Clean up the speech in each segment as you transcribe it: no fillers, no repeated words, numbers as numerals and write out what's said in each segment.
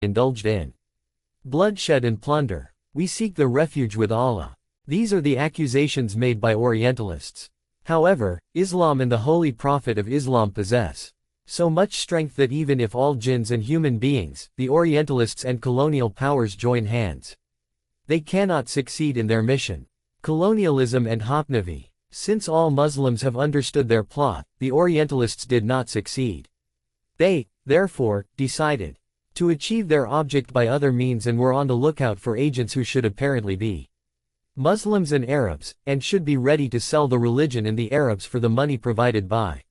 indulged in bloodshed and plunder. We seek the refuge with Allah. These are the accusations made by Orientalists. However, Islam and the Holy Prophet of Islam possess so much strength that even if all jinns and human beings, the Orientalists and colonial powers join hands, they cannot succeed in their mission. Colonialism and Hapnavi. Since all Muslims have understood their plot, the Orientalists did not succeed. They, therefore, decided to achieve their object by other means and were on the lookout for agents who should apparently be Muslims and Arabs, and should be ready to sell the religion and the Arabs for the money provided by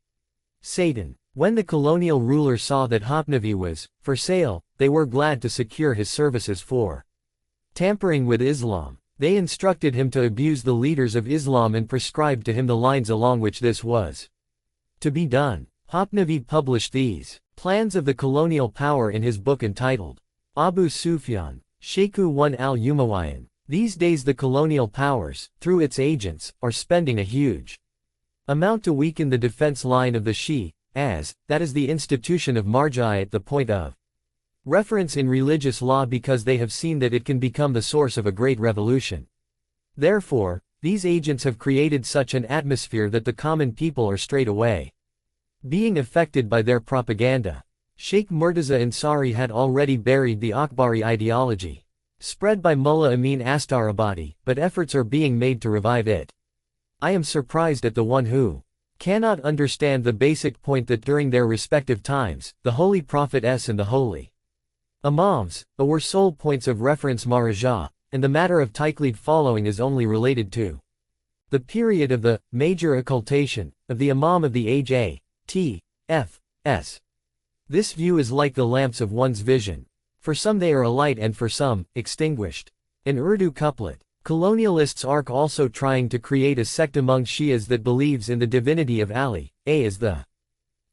Satan. When the colonial rulers saw that Hapnavi was for sale, they were glad to secure his services for tampering with Islam. They instructed him to abuse the leaders of Islam and prescribed to him the lines along which this was to be done. Hapnavi published these plans of the colonial power in his book entitled Abu Sufyan, Sheikhu 1 al-Umayyan. These days the colonial powers, through its agents, are spending a huge amount to weaken the defense line of the Shi, that is the institution of Marja at the point of reference in religious law, because they have seen that it can become the source of a great revolution. Therefore, these agents have created such an atmosphere that the common people are straight away being affected by their propaganda. Sheikh Murtaza Ansari had already buried the Akbari ideology spread by Mullah Amin Astarabadi, but efforts are being made to revive it. I am surprised at the one who cannot understand the basic point that during their respective times, the Holy Prophet and the Holy Imams were sole points of reference Maharaja, and the matter of Taqlid following is only related to the period of the major occultation of the Imam of the age A.T.F.S. This view is like the lamps of one's vision. For some they are alight and for some, extinguished. An Urdu couplet. Colonialists are also trying to create a sect among Shias that believes in the divinity of Ali, as the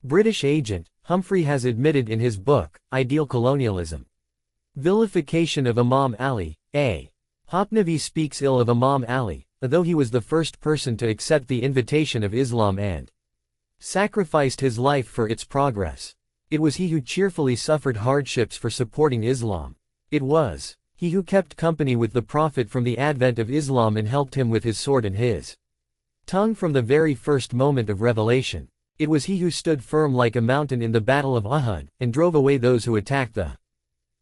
British agent, Humphrey has admitted in his book, Ideal Colonialism. Vilification of Imam Ali, A. Hapnavi speaks ill of Imam Ali, though he was the first person to accept the invitation of Islam and sacrificed his life for its progress. It was he who cheerfully suffered hardships for supporting Islam. It was he who kept company with the Prophet from the advent of Islam and helped him with his sword and his tongue from the very first moment of revelation. It was he who stood firm like a mountain in the battle of Uhud, and drove away those who attacked the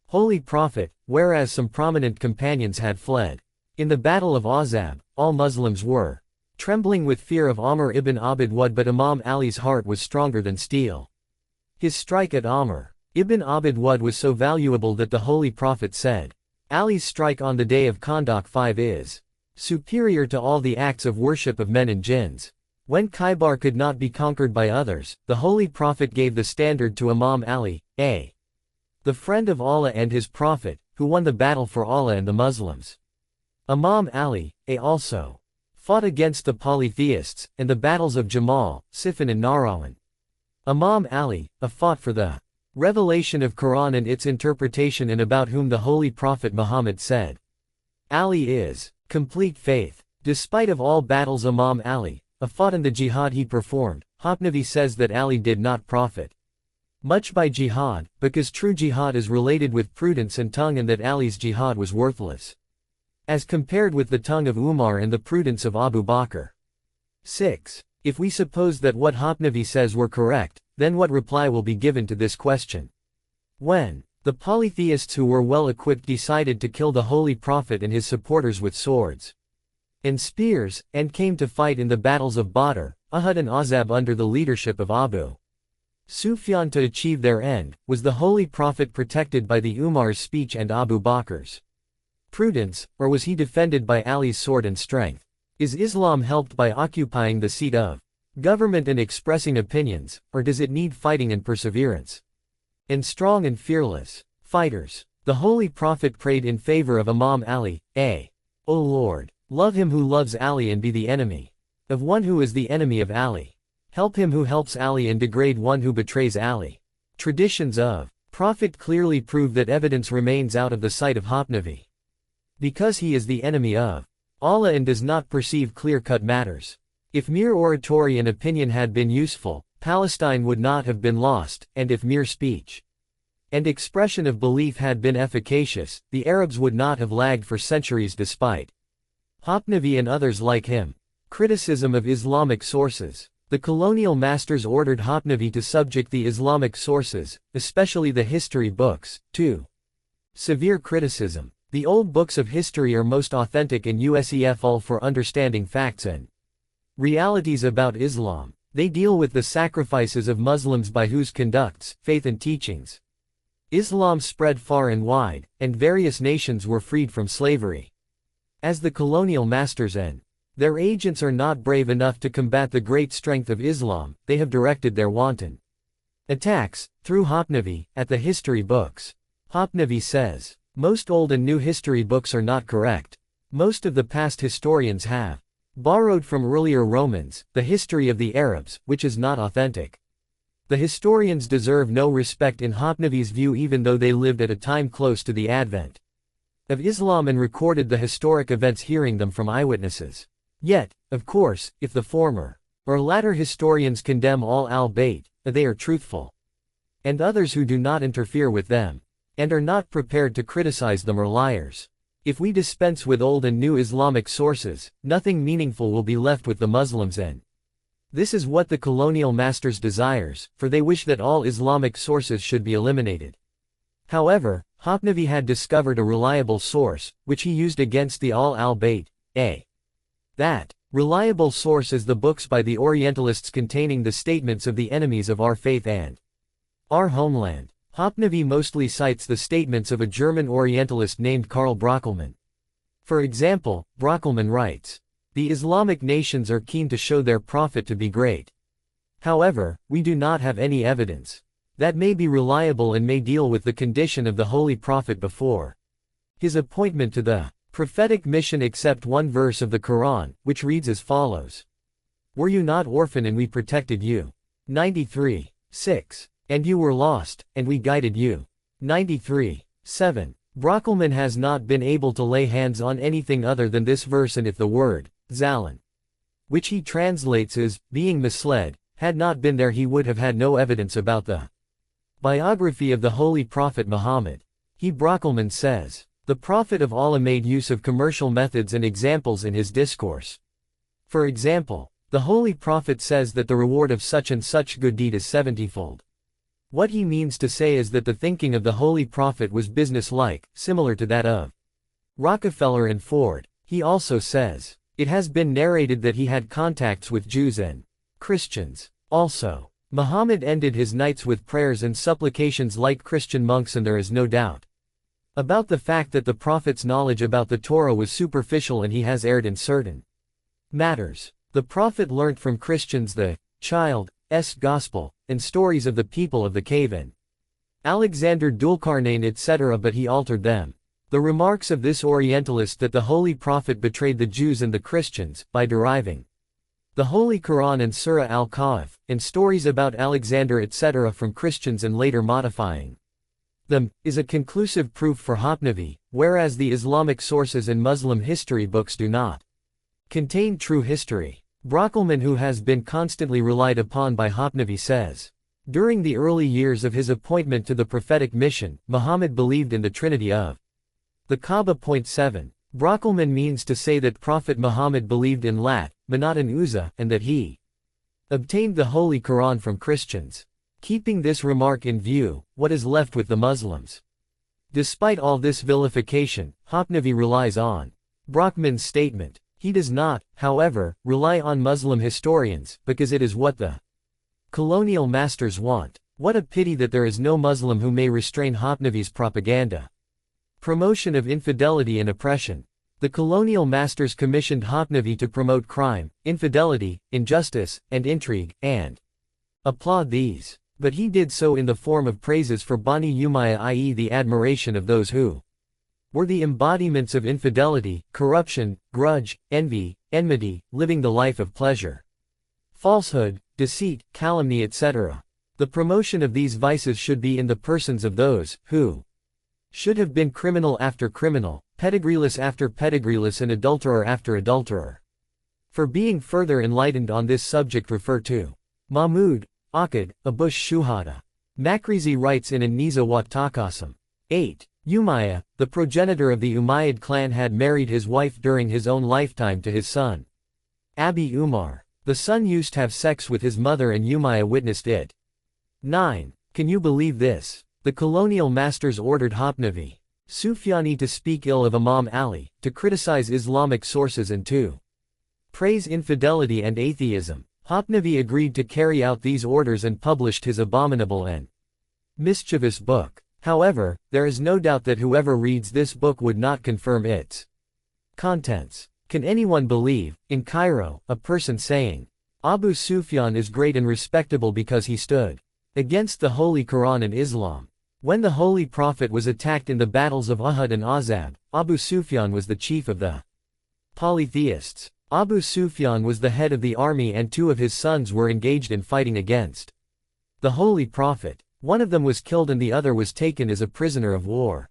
Holy Prophet, whereas some prominent companions had fled. In the battle of Ahzab, all Muslims were trembling with fear of Amr ibn Abd Wud, but Imam Ali's heart was stronger than steel. His strike at Amr ibn Abd Wud was so valuable that the Holy Prophet said, Ali's strike on the day of Khandaq 5 is superior to all the acts of worship of men and jinns. When Khaybar could not be conquered by others, the Holy Prophet gave the standard to Imam Ali, the friend of Allah and his Prophet, who won the battle for Allah and the Muslims. Imam Ali, also fought against the polytheists, and the battles of Jamal, Siffin and Nahrawan. Imam Ali, fought for the revelation of Quran and its interpretation, and about whom the Holy Prophet Muhammad said, Ali is complete faith. Despite of all battles Imam Ali fought in the jihad he performed, Hapnavi says that Ali did not profit much by jihad, because true jihad is related with prudence and tongue, and that Ali's jihad was worthless as compared with the tongue of Umar and the prudence of Abu Bakr. 6. If we suppose that what Hapnavi says were correct, then what reply will be given to this question? When the polytheists who were well equipped decided to kill the Holy Prophet and his supporters with swords and spears, and came to fight in the battles of Badr, Uhud and Ahzab under the leadership of Abu Sufyan to achieve their end, was the Holy Prophet protected by the Umar's speech and Abu Bakr's prudence, or was he defended by Ali's sword and strength? Is Islam helped by occupying the seat of government and expressing opinions, or does it need fighting and perseverance? And strong and fearless fighters. The Holy Prophet prayed in favor of Imam Ali, O Lord, love him who loves Ali and be the enemy of one who is the enemy of Ali. Help him who helps Ali and degrade one who betrays Ali. Traditions of Prophet clearly prove that evidence remains out of the sight of Hapnavi, because he is the enemy of Allah and does not perceive clear-cut matters. If mere oratory and opinion had been useful, Palestine would not have been lost, and if mere speech and expression of belief had been efficacious, the Arabs would not have lagged for centuries despite Hopnavi and others like him. Criticism of Islamic sources. The colonial masters ordered Hopnavi to subject the Islamic sources, especially the history books, to severe criticism. The old books of history are most authentic and useful for understanding facts and realities about Islam. They deal with the sacrifices of Muslims by whose conducts, faith and teachings Islam spread far and wide, and various nations were freed from slavery. As the colonial masters and their agents are not brave enough to combat the great strength of Islam, they have directed their wanton attacks, through Hopnavi, at the history books. Hopnavi says, most old and new history books are not correct. Most of the past historians have borrowed from earlier Romans, the history of the Arabs, which is not authentic. The historians deserve no respect in Hopnavi's view even though they lived at a time close to the advent of Islam and recorded the historic events hearing them from eyewitnesses. Yet, of course, if the former or latter historians condemn all al-Bayt, they are truthful. And others who do not interfere with them, and are not prepared to criticize them are liars. If we dispense with old and new Islamic sources, nothing meaningful will be left with the Muslims and this is what the colonial masters desires, for they wish that all Islamic sources should be eliminated. However, Hopnavi had discovered a reliable source, which he used against the al-Bayt. That reliable source is the books by the Orientalists containing the statements of the enemies of our faith and our homeland. Hopnavi mostly cites the statements of a German Orientalist named Karl Brockelmann. For example, Brockelmann writes, "The Islamic nations are keen to show their prophet to be great. However, we do not have any evidence that may be reliable and may deal with the condition of the Holy Prophet before his appointment to the prophetic mission except one verse of the Quran, which reads as follows. Were you not orphan and we protected you? 93. 6. And you were lost, and we guided you. 93. 7. Brockelmann has not been able to lay hands on anything other than this verse, and if the word, Zalan, which he translates as, being misled, had not been there he would have had no evidence about the biography of the Holy Prophet Muhammad. Brockelmann says, the Prophet of Allah made use of commercial methods and examples in his discourse. For example, the Holy Prophet says that the reward of such and such good deed is 70-fold. What he means to say is that the thinking of the Holy Prophet was business-like, similar to that of Rockefeller and Ford. He also says, it has been narrated that he had contacts with Jews and Christians. Also, Muhammad ended his nights with prayers and supplications like Christian monks, and there is no doubt about the fact that the Prophet's knowledge about the Torah was superficial and he has erred in certain matters. The Prophet learnt from Christians the child's gospel, and stories of the people of the cave and Alexander Dulkarnain etc., but he altered them. The remarks of this Orientalist that the Holy Prophet betrayed the Jews and the Christians, by deriving the Holy Quran and Surah al-Kahf, and stories about Alexander etc. from Christians and later modifying them, is a conclusive proof for Hopnavi, whereas the Islamic sources and Muslim history books do not contain true history. Brockelmann, who has been constantly relied upon by Hopnavi, says, during the early years of his appointment to the prophetic mission, Muhammad believed in the Trinity of the Kaaba. 7. Brockelmann means to say that Prophet Muhammad believed in Lat, Manat and Uzza, and that he obtained the Holy Quran from Christians. Keeping this remark in view, what is left with the Muslims? Despite all this vilification, Hopnavi relies on Brockelmann's statement. He does not, however, rely on Muslim historians, because it is what the colonial masters want. What a pity that there is no Muslim who may restrain Hopnavi's propaganda. Promotion of infidelity and oppression. The colonial masters commissioned Hopnavi to promote crime, infidelity, injustice, and intrigue, and applaud these. But he did so in the form of praises for Bani Umayyah, i.e. the admiration of those who were the embodiments of infidelity, corruption, grudge, envy, enmity, living the life of pleasure, falsehood, deceit, calumny etc. The promotion of these vices should be in the persons of those who should have been criminal after criminal, pedigreeless after pedigreeless, and adulterer after adulterer. For being further enlightened on this subject, refer to Mahmud Aqad, Abush Shuhada. Makrizi writes in An-Niza wa Taqasim. 8. Umayyah, the progenitor of the Umayyad clan, had married his wife during his own lifetime to his son, Abi Umar. The son used to have sex with his mother and Umayyah witnessed it. 9. Can you believe this? The colonial masters ordered Hafnavi Sufyani to speak ill of Imam Ali, to criticize Islamic sources and to praise infidelity and atheism. Hafnavi agreed to carry out these orders and published his abominable and mischievous book. However, there is no doubt that whoever reads this book would not confirm its contents. Can anyone believe, in Cairo, a person saying, Abu Sufyan is great and respectable because he stood against the Holy Quran and Islam? When the Holy Prophet was attacked in the battles of Uhud and Ahzab, Abu Sufyan was the chief of the polytheists. Abu Sufyan was the head of the army and two of his sons were engaged in fighting against the Holy Prophet. One of them was killed and the other was taken as a prisoner of war.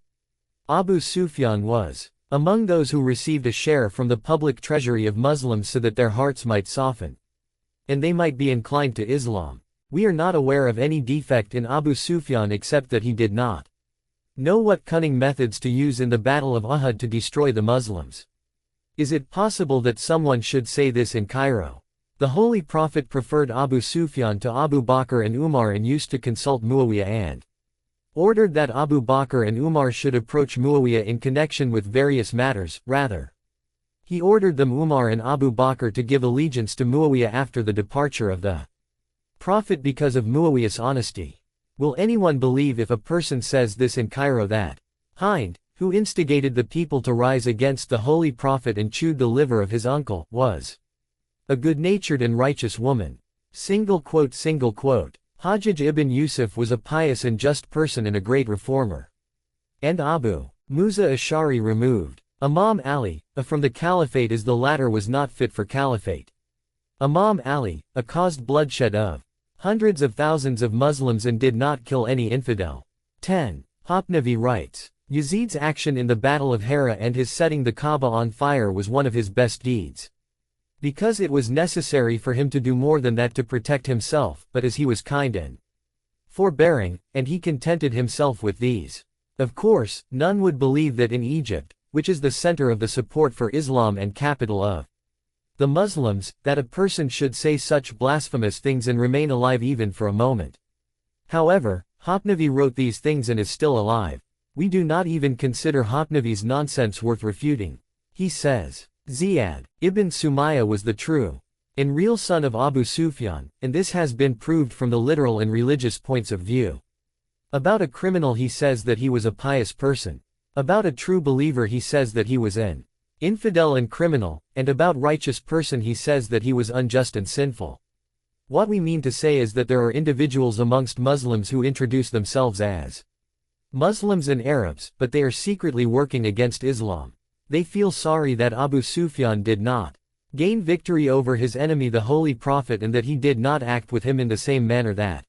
Abu Sufyan was among those who received a share from the public treasury of Muslims so that their hearts might soften and they might be inclined to Islam. We are not aware of any defect in Abu Sufyan except that he did not know what cunning methods to use in the Battle of Uhud to destroy the Muslims. Is it possible that someone should say this in Cairo? The Holy Prophet preferred Abu Sufyan to Abu Bakr and Umar and used to consult Muawiyah and ordered that Abu Bakr and Umar should approach Muawiyah in connection with various matters. Rather, he ordered them Umar and Abu Bakr to give allegiance to Muawiyah after the departure of the Prophet because of Muawiyah's honesty. Will anyone believe if a person says this in Cairo that Hind, who instigated the people to rise against the Holy Prophet and chewed the liver of his uncle, was a good-natured and righteous woman? Hajjaj ibn Yusuf was a pious and just person and a great reformer. And Abu Musa Ash'ari removed Imam Ali from the caliphate as the latter was not fit for caliphate. Imam Ali caused bloodshed of hundreds of thousands of Muslims and did not kill any infidel. 10. Hafnavi writes, Yazid's action in the Battle of Hira and his setting the Kaaba on fire was one of his best deeds. Because it was necessary for him to do more than that to protect himself, but as he was kind and forbearing, and he contented himself with these. Of course, none would believe that in Egypt, which is the center of the support for Islam and capital of the Muslims, that a person should say such blasphemous things and remain alive even for a moment. However, Hafnavi wrote these things and is still alive. We do not even consider Hafnavi's nonsense worth refuting. He says, Ziyad ibn Sumayya was the true and real son of Abu Sufyan, and this has been proved from the literal and religious points of view. About a criminal he says that he was a pious person. About a true believer he says that he was an infidel and criminal, and about righteous person he says that he was unjust and sinful. What we mean to say is that there are individuals amongst Muslims who introduce themselves as Muslims and Arabs, but they are secretly working against Islam. They feel sorry that Abu Sufyan did not gain victory over his enemy the Holy Prophet and that he did not act with him in the same manner that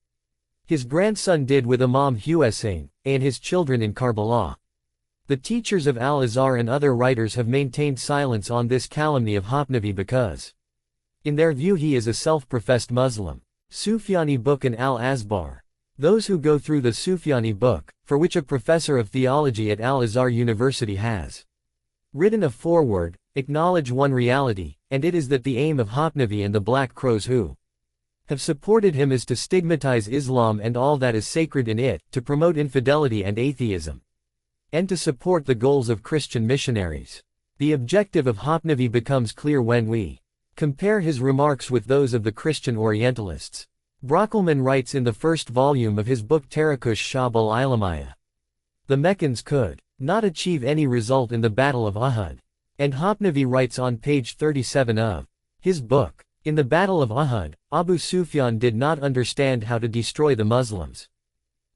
his grandson did with Imam Hussein, and his children in Karbala. The teachers of Al-Azhar and other writers have maintained silence on this calumny of Hafnavi because, in their view, he is a self-professed Muslim. Sufyani book and Al-Azbar. Those who go through the Sufyani book, for which a professor of theology at Al-Azhar University has written a foreword, acknowledge one reality, and it is that the aim of Hafnavi and the Black Crows who have supported him is to stigmatize Islam and all that is sacred in it, to promote infidelity and atheism, and to support the goals of Christian missionaries. The objective of Hafnavi becomes clear when we compare his remarks with those of the Christian Orientalists. Brockelman writes in the first volume of his book Tarikush Shab al-Ilamiyah, the Meccans could not achieve any result in the Battle of Uhud. And Hafnavi writes on page 37 of his book, in the Battle of Uhud, Abu Sufyan did not understand how to destroy the Muslims.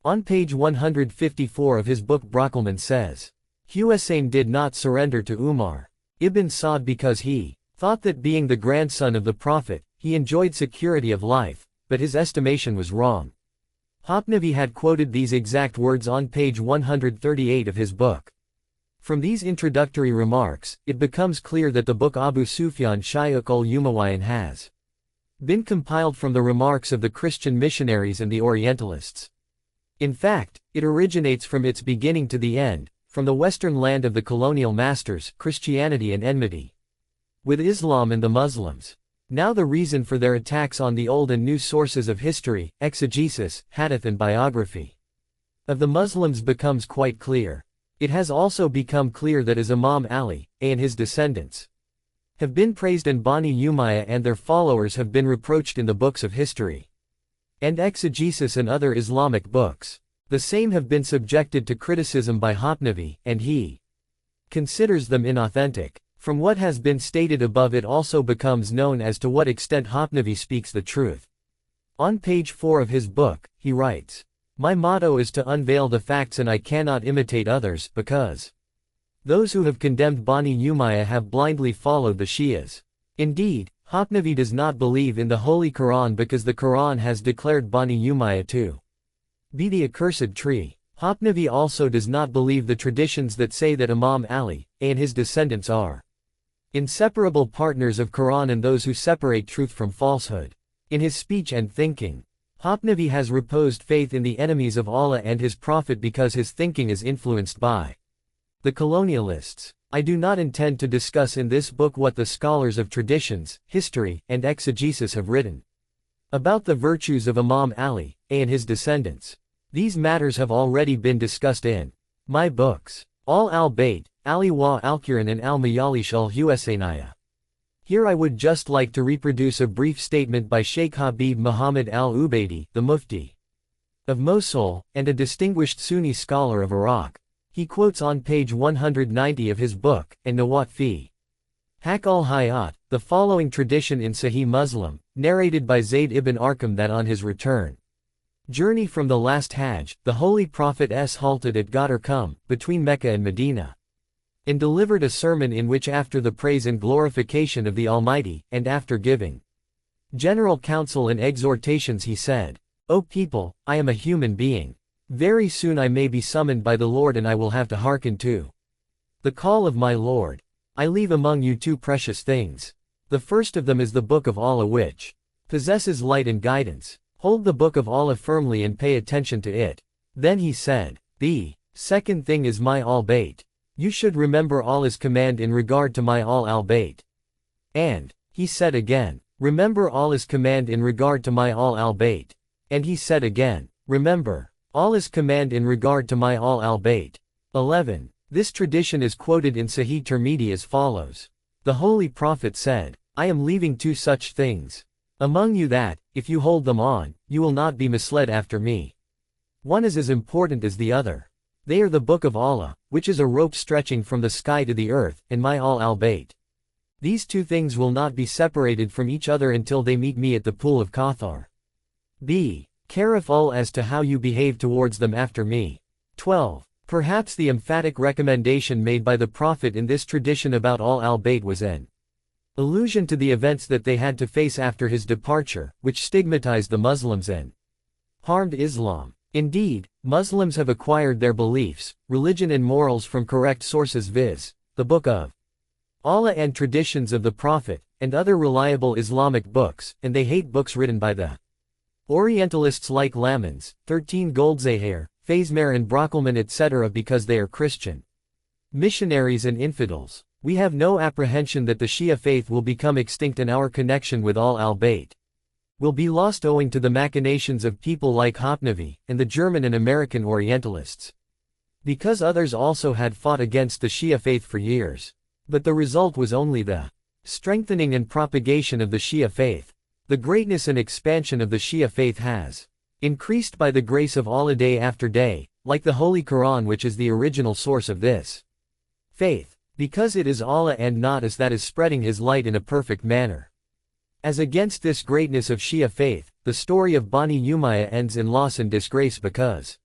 On page 154 of his book Brockelman says, Hussein did not surrender to Umar ibn Saud because he thought that being the grandson of the Prophet, he enjoyed security of life, but his estimation was wrong. Hafnavi had quoted these exact words on page 138 of his book. From these introductory remarks, it becomes clear that the book Abu Sufyan Shayuk ul-Umayyan has been compiled from the remarks of the Christian missionaries and the Orientalists. In fact, it originates from its beginning to the end, from the western land of the colonial masters, Christianity and enmity with Islam and the Muslims. Now the reason for their attacks on the old and new sources of history, exegesis, hadith and biography of the Muslims becomes quite clear. It has also become clear that as Imam Ali, and his descendants, have been praised and Bani Umayyah and their followers have been reproached in the books of history and exegesis and other Islamic books, the same have been subjected to criticism by Hopnavi, and he considers them inauthentic. From what has been stated above, it also becomes known as to what extent Hopnavi speaks the truth. On page 4 of his book, he writes, "My motto is to unveil the facts and I cannot imitate others, because those who have condemned Bani Umayyah have blindly followed the Shias." Indeed, Hopnavi does not believe in the Holy Quran because the Quran has declared Bani Umayyah to be the accursed tree. Hopnavi also does not believe the traditions that say that Imam Ali, and his descendants are inseparable partners of Quran and those who separate truth from falsehood. In his speech and thinking, Hopnavi has reposed faith in the enemies of Allah and his Prophet because his thinking is influenced by the colonialists. I do not intend to discuss in this book what the scholars of traditions, history, and exegesis have written about the virtues of Imam Ali, and his descendants. These matters have already been discussed in my books, Al-Bayt, Ali wa Al-Quran and Al-Mayalish al-Husainiyah. Here I would just like to reproduce a brief statement by Sheikh Habib Muhammad al-Ubaidi, the Mufti of Mosul, and a distinguished Sunni scholar of Iraq. He quotes on page 190 of his book, An-Nawat fi Haq al-Hayat, the following tradition in Sahih Muslim, narrated by Zayd ibn Arqam, that on his return journey from the last Hajj, the Holy Prophet halted at Ghadir Qum, between Mecca and Medina, and delivered a sermon in which, after the praise and glorification of the Almighty, and after giving general counsel and exhortations, he said, "O people, I am a human being. Very soon I may be summoned by the Lord and I will have to hearken to the call of my Lord. I leave among you two precious things. The first of them is the Book of Allah, which possesses light and guidance. Hold the Book of Allah firmly and pay attention to it." Then he said, "The second thing is my al-Bayt. You should remember Allah's command in regard to my al-Bayt." And he said again, "Remember Allah's command in regard to my al-Bayt." And he said again, "Remember Allah's command in regard to my al-Bayt." 11. This tradition is quoted in Sahih Tirmidhi as follows. The Holy Prophet said, "I am leaving two such things among you that, if you hold them on, you will not be misled after me. One is as important as the other. They are the Book of Allah, which is a rope stretching from the sky to the earth, and my al-Bayt. These two things will not be separated from each other until they meet me at the pool of Kauthar. Be careful as to how you behave towards them after me." 12. Perhaps the emphatic recommendation made by the Prophet in this tradition about al-Bayt was an allusion to the events that they had to face after his departure, which stigmatized the Muslims and harmed Islam. Indeed, Muslims have acquired their beliefs, religion and morals from correct sources, viz., the Book of Allah and traditions of the Prophet, and other reliable Islamic books, and they hate books written by the Orientalists like Lamans, 13 Goldzahir, Fazmer and Brockelman etc. because they are Christian missionaries and infidels. We have no apprehension that the Shia faith will become extinct and our connection with al-Bayt will be lost owing to the machinations of people like Hopnavi, and the German and American Orientalists. Because others also had fought against the Shia faith for years. But the result was only the strengthening and propagation of the Shia faith. The greatness and expansion of the Shia faith has increased by the grace of Allah day after day, like the Holy Quran, which is the original source of this faith, because it is Allah and not us that is spreading His light in a perfect manner. As against this greatness of Shia faith, the story of Bani Umayyah ends in loss and disgrace because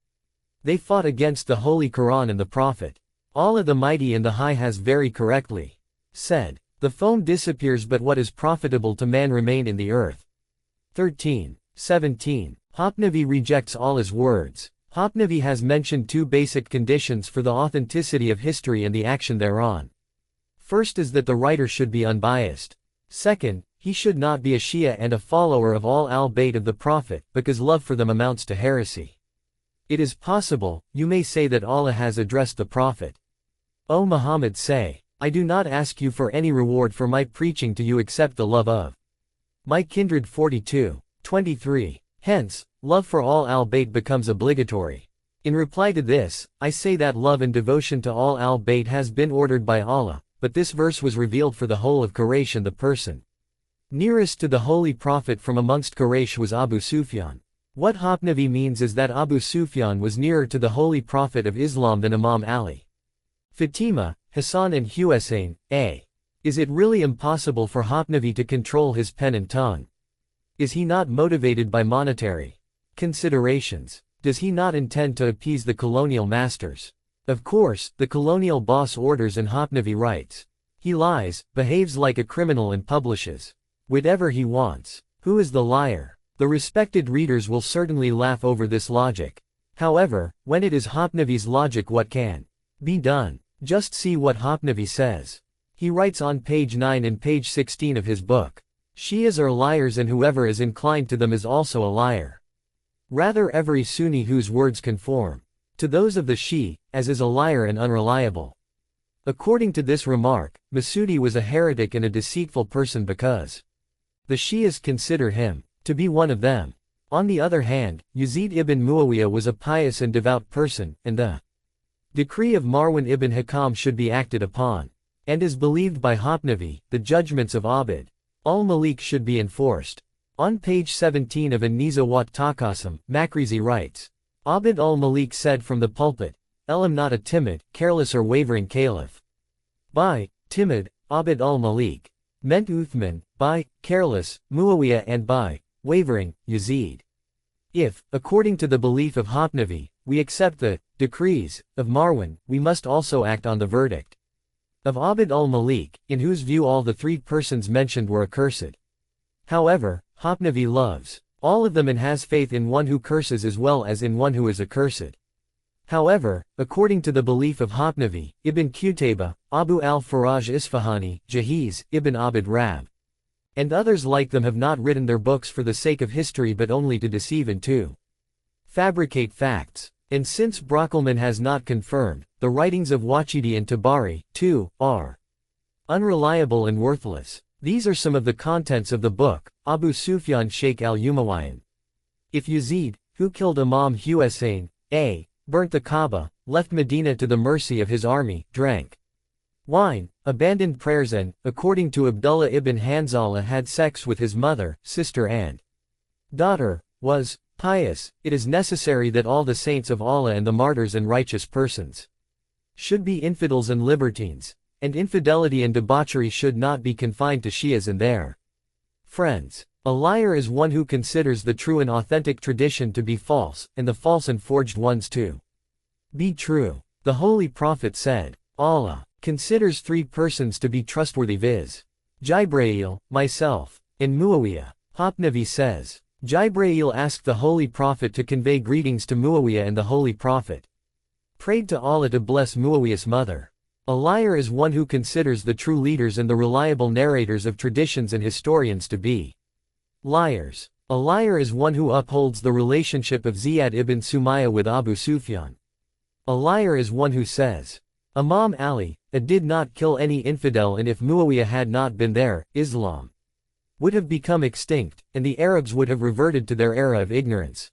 they fought against the Holy Quran and the Prophet. Allah the Mighty and the High has very correctly said, "The foam disappears but what is profitable to man remain in the earth." 13. 17. Hopnavi rejects Allah's words. Hopnavi has mentioned two basic conditions for the authenticity of history and the action thereon. First is that the writer should be unbiased. Second, he should not be a Shia and a follower of al-Bayt of the Prophet, because love for them amounts to heresy. It is possible, you may say that Allah has addressed the Prophet. O Muhammad, say, I do not ask you for any reward for my preaching to you except the love of my kindred. 42:23. Hence, love for all al-Bayt becomes obligatory. In reply to this, I say that love and devotion to all al-Bayt has been ordered by Allah, but this verse was revealed for the whole of Quraysh, and the person nearest to the Holy Prophet from amongst Quraysh was Abu Sufyan. What Hopnavi means is that Abu Sufyan was nearer to the Holy Prophet of Islam than Imam Ali, Fatima, Hassan and Husayn. A. Is it really impossible for Hopnavi to control his pen and tongue? Is he not motivated by monetary considerations? Does he not intend to appease the colonial masters? Of course, the colonial boss orders and Hopnavi writes. He lies, behaves like a criminal and publishes whatever he wants. Who is the liar? The respected readers will certainly laugh over this logic. However, when it is Hopnavi's logic, what can be done? Just see what Hopnavi says. He writes on page 9 and page 16 of his book. Shias are liars, and whoever is inclined to them is also a liar. Rather, every Sunni whose words conform to those of the Shi, as is a liar and unreliable. According to this remark, Masudi was a heretic and a deceitful person because the Shias consider him to be one of them. On the other hand, Yazid ibn Muawiyah was a pious and devout person, and the decree of Marwan ibn Hakam should be acted upon. And is believed by Hopnavi, the judgments of Abd al-Malik should be enforced. On page 17 of An-Niza wat Taqasim, Makrizi writes, Abd al-Malik said from the pulpit, Elam not a timid, careless or wavering caliph. By timid, Abd al-Malik meant Uthman, by careless, Muawiyah, and by wavering, Yazid. If, according to the belief of Hopnavi, we accept the decrees of Marwan, we must also act on the verdict of Abd al-Malik, in whose view all the three persons mentioned were accursed. However, Hopnavi loves all of them and has faith in one who curses as well as in one who is accursed. However, according to the belief of Hopnavi, Ibn Qutayba, Abu al-Faraj Isfahani, Jahiz, Ibn Abd Rab, and others like them have not written their books for the sake of history but only to deceive and to fabricate facts. And since Brockelman has not confirmed, the writings of Waqidi and Tabari, too, are unreliable and worthless. These are some of the contents of the book, Abu Sufyan Sheikh al-Umayyan. If Yazid, who killed Imam Husayn, a. burnt the Kaaba, left Medina to the mercy of his army, drank wine, abandoned prayers and, according to Abdullah ibn Hanzala, had sex with his mother, sister and daughter, was pious, it is necessary that all the saints of Allah and the martyrs and righteous persons should be infidels and libertines, and infidelity and debauchery should not be confined to Shias and their friends. A liar is one who considers the true and authentic tradition to be false, and the false and forged ones to be true. The Holy Prophet said, Allah considers three persons to be trustworthy, viz. Jibreel, myself, and Muawiyah. Hopnavi says, Jibreel asked the Holy Prophet to convey greetings to Muawiyah, and the Holy Prophet prayed to Allah to bless Muawiyah's mother. A liar is one who considers the true leaders and the reliable narrators of traditions and historians to be liars. A liar is one who upholds the relationship of Ziyad ibn Sumayya with Abu Sufyan. A liar is one who says, Imam Ali did not kill any infidel, and if Muawiyah had not been there, Islam would have become extinct, and the Arabs would have reverted to their era of ignorance.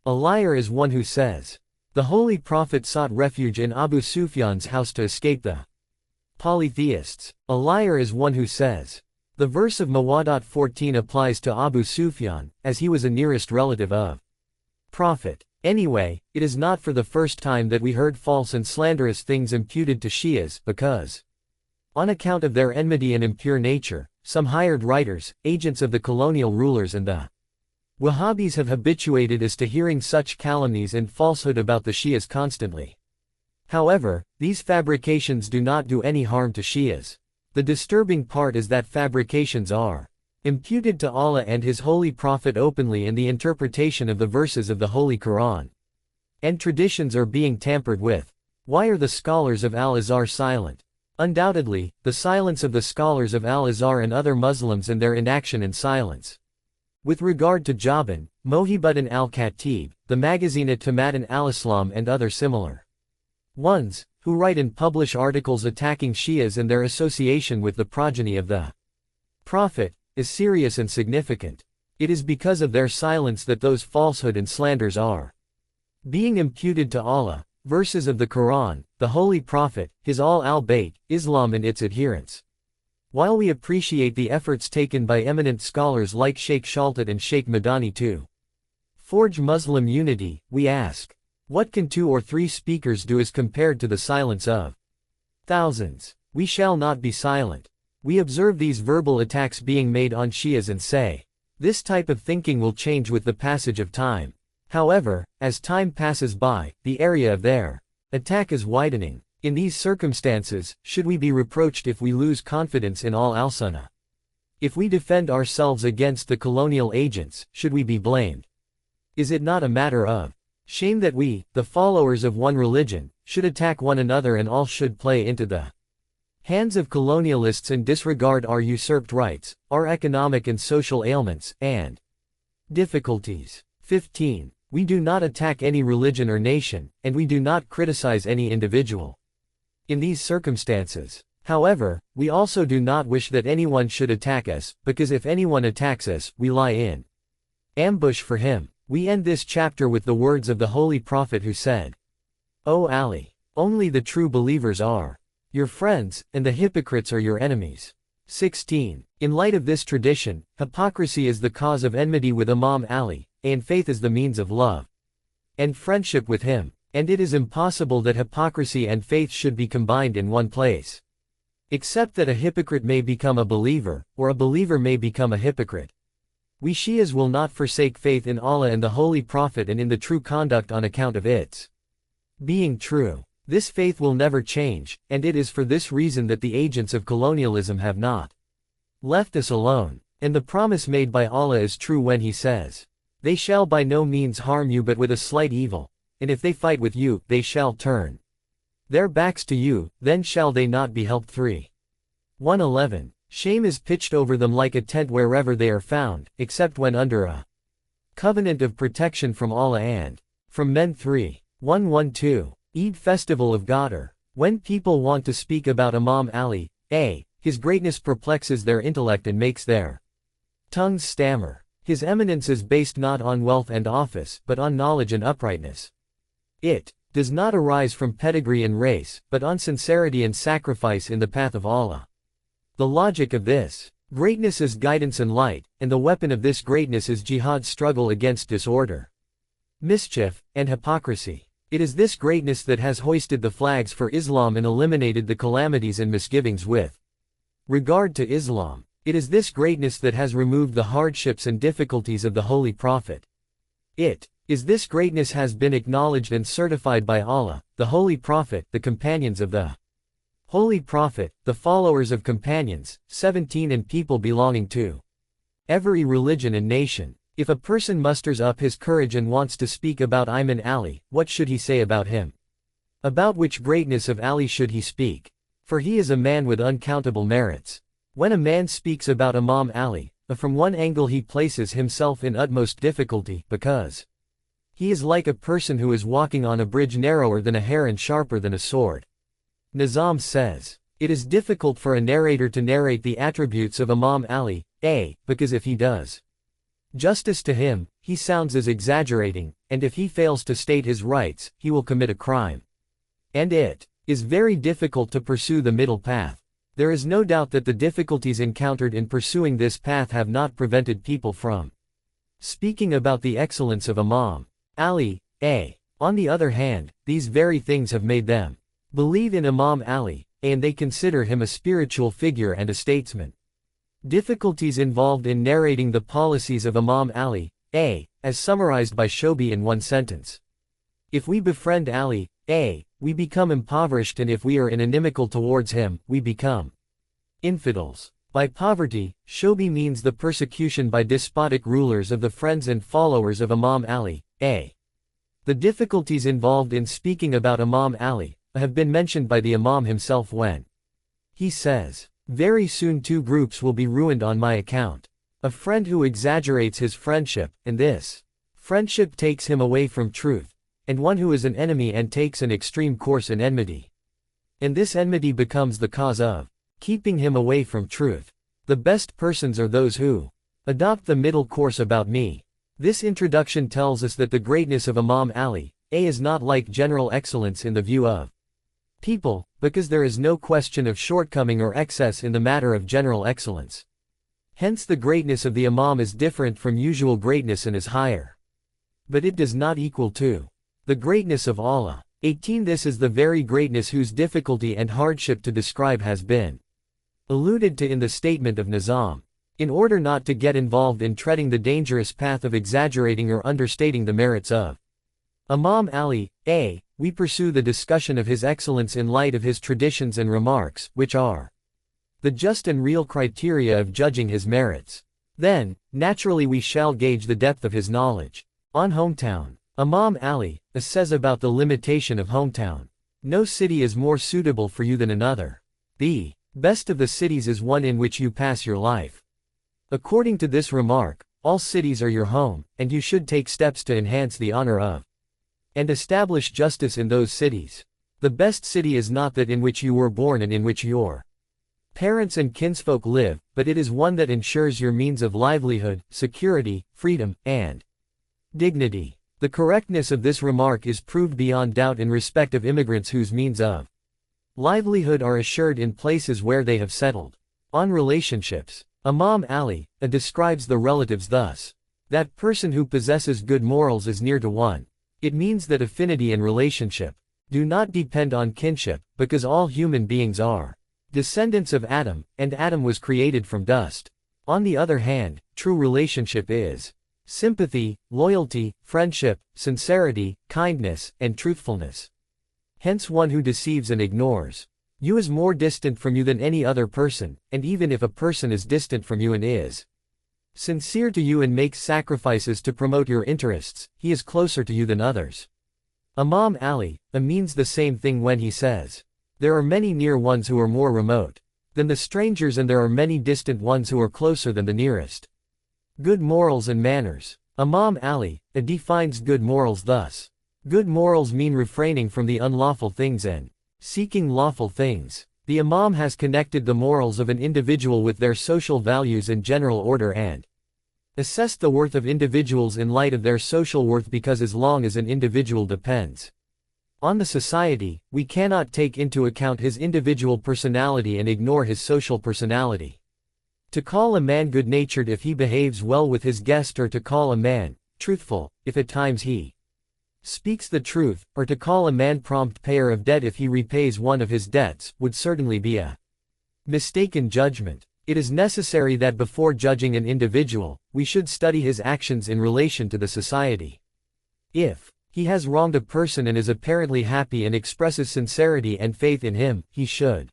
A liar is one who says, the Holy Prophet sought refuge in Abu Sufyan's house to escape the polytheists. A liar is one who says, the verse of Mawadat 14 applies to Abu Sufyan, as he was a nearest relative of Prophet. Anyway, it is not for the first time that we heard false and slanderous things imputed to Shias, because, on account of their enmity and impure nature, some hired writers, agents of the colonial rulers and the Wahhabis have habituated us to hearing such calumnies and falsehood about the Shias constantly. However, these fabrications do not do any harm to Shias. The disturbing part is that fabrications are imputed to Allah and His Holy Prophet openly in the interpretation of the verses of the Holy Quran. And traditions are being tampered with. Why are the scholars of Al-Azhar silent? Undoubtedly, the silence of the scholars of Al-Azhar and other Muslims and their inaction and silence With regard to Jaban, Mohibuddin al-Khatib, the magazine at Tamatan al-Islam and other similar ones, who write and publish articles attacking Shias and their association with the progeny of the Prophet, is serious and significant. It is because of their silence that those falsehood and slanders are being imputed to Allah, verses of the Quran, the Holy Prophet, his al-Bayt, Islam and its adherents. While we appreciate the efforts taken by eminent scholars like Sheikh Shaltat and Sheikh Madani to forge Muslim unity, we ask, what can 2 or 3 speakers do as compared to the silence of thousands? We shall not be silent. We observe these verbal attacks being made on Shias and say, this type of thinking will change with the passage of time. However, as time passes by, the area of their attack is widening. In these circumstances, should we be reproached if we lose confidence in al-Sunnah? If we defend ourselves against the colonial agents, should we be blamed? Is it not a matter of shame that we, the followers of one religion, should attack one another and all should play into the hands of colonialists and disregard our usurped rights, our economic and social ailments, and difficulties? 15. We do not attack any religion or nation, and we do not criticize any individual. In these circumstances, however, we also do not wish that anyone should attack us, because if anyone attacks us, we lie in ambush for him. We end this chapter with the words of the Holy Prophet who said, O Ali, only the true believers are your friends, and the hypocrites are your enemies. 16. In light of this tradition, hypocrisy is the cause of enmity with Imam Ali, and faith is the means of love and friendship with him, and it is impossible that hypocrisy and faith should be combined in one place. Except that a hypocrite may become a believer, or a believer may become a hypocrite. We Shias will not forsake faith in Allah and the Holy Prophet and in the true conduct on account of its being true. This faith will never change, and it is for this reason that the agents of colonialism have not left us alone. And the promise made by Allah is true when He says, they shall by no means harm you but with a slight evil, and if they fight with you, they shall turn their backs to you, then shall they not be helped. 3. 111. Shame is pitched over them like a tent wherever they are found, except when under a covenant of protection from Allah and from men. 3. 112. Eid Festival of Qadr. When people want to speak about Imam Ali, his greatness perplexes their intellect and makes their tongues stammer. His eminence is based not on wealth and office, but on knowledge and uprightness. It does not arise from pedigree and race, but on sincerity and sacrifice in the path of Allah. The logic of this greatness is guidance and light, and the weapon of this greatness is jihad, struggle against disorder, mischief, and hypocrisy. It is this greatness that has hoisted the flags for Islam and eliminated the calamities and misgivings with regard to Islam. It is this greatness that has removed the hardships and difficulties of the Holy Prophet. It is this greatness has been acknowledged and certified by Allah, the Holy Prophet, the companions of the Holy Prophet, the followers of companions, 17 and people belonging to every religion and nation. If a person musters up his courage and wants to speak about Imam Ali, what should he say about him? About which greatness of Ali should he speak? For he is a man with uncountable merits. When a man speaks about Imam Ali, from one angle he places himself in utmost difficulty, because he is like a person who is walking on a bridge narrower than a hair and sharper than a sword. Nizam says, it is difficult for a narrator to narrate the attributes of Imam Ali, because if he does justice to him, he sounds as exaggerating, and if he fails to state his rights, he will commit a crime. And it is very difficult to pursue the middle path. There is no doubt that the difficulties encountered in pursuing this path have not prevented people from speaking about the excellence of Imam Ali. On the other hand, these very things have made them believe in Imam Ali, and they consider him a spiritual figure and a statesman. Difficulties involved in narrating the policies of Imam Ali, as summarized by Shobi in one sentence. If we befriend Ali, we become impoverished, and if we are inimical towards him, we become infidels. By poverty, Shobi means the persecution by despotic rulers of the friends and followers of Imam Ali. The difficulties involved in speaking about Imam Ali have been mentioned by the Imam himself when he says, very soon 2 groups will be ruined on my account. A friend who exaggerates his friendship, and this friendship takes him away from truth, and one who is an enemy and takes an extreme course in enmity. And this enmity becomes the cause of keeping him away from truth. The best persons are those who adopt the middle course about me. This introduction tells us that the greatness of Imam Ali is not like general excellence in the view of people, because there is no question of shortcoming or excess in the matter of general excellence. Hence the greatness of the Imam is different from usual greatness and is higher. But it does not equal to the greatness of Allah. 18. This is the very greatness whose difficulty and hardship to describe has been alluded to in the statement of Nizam. In order not to get involved in treading the dangerous path of exaggerating or understating the merits of Imam Ali, we pursue the discussion of his excellence in light of his traditions and remarks, which are the just and real criteria of judging his merits. Then, naturally we shall gauge the depth of his knowledge. On hometown, Imam Ali says about the limitation of hometown. No city is more suitable for you than another. The best of the cities is one in which you pass your life. According to this remark, all cities are your home, and you should take steps to enhance the honor of and establish justice in those cities. The best city is not that in which you were born and in which your parents and kinsfolk live, but it is one that ensures your means of livelihood, security, freedom, and dignity. The correctness of this remark is proved beyond doubt in respect of immigrants whose means of livelihood are assured in places where they have settled. On relationships, Imam Ali describes the relatives thus: that person who possesses good morals is near to one. It means that affinity and relationship do not depend on kinship, because all human beings are descendants of Adam, and Adam was created from dust. On the other hand, true relationship is sympathy, loyalty, friendship, sincerity, kindness, and truthfulness. Hence one who deceives and ignores you is more distant from you than any other person, and even if a person is distant from you and is sincere to you and makes sacrifices to promote your interests, he is closer to you than others. Imam Ali means the same thing when he says, there are many near ones who are more remote than the strangers, and there are many distant ones who are closer than the nearest. Good morals and manners. Imam Ali defines good morals thus: good morals mean refraining from the unlawful things and seeking lawful things. The Imam has connected the morals of an individual with their social values and general order and assessed the worth of individuals in light of their social worth, because as long as an individual depends on the society, we cannot take into account his individual personality and ignore his social personality. To call a man good-natured if he behaves well with his guest, or to call a man truthful if at times he speaks the truth, or to call a man prompt payer of debt if he repays one of his debts, would certainly be a mistaken judgment. It is necessary that before judging an individual, we should study his actions in relation to the society. If he has wronged a person and is apparently happy and expresses sincerity and faith in him, he should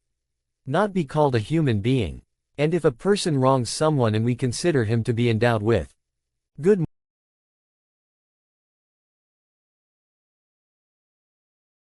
not be called a human being. And if a person wrongs someone and we consider him to be endowed with good